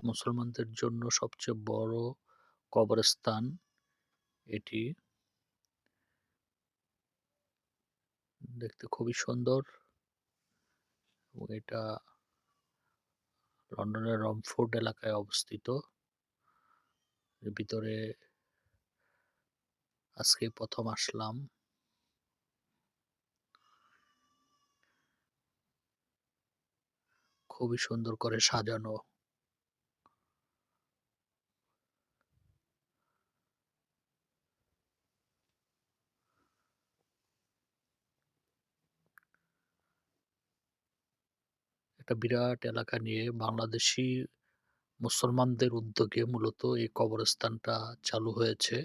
মুসলমানদের জন্য সবচেয়ে বড় কবরস্থান এটি। দেখতে খুবই সুন্দর এবং এটা লন্ডনের রমফোর্ড এলাকায় অবস্থিত। এর ভিতরে আজকেই ১ম আসলাম। খুবই সুন্দর করে সাজানো। একটা বিরাট এলাকা নিয়ে বাংলাদেশী মুসলমানদের উদ্যোগে মূলত এই কবরস্থানটা চালু হয়েছে।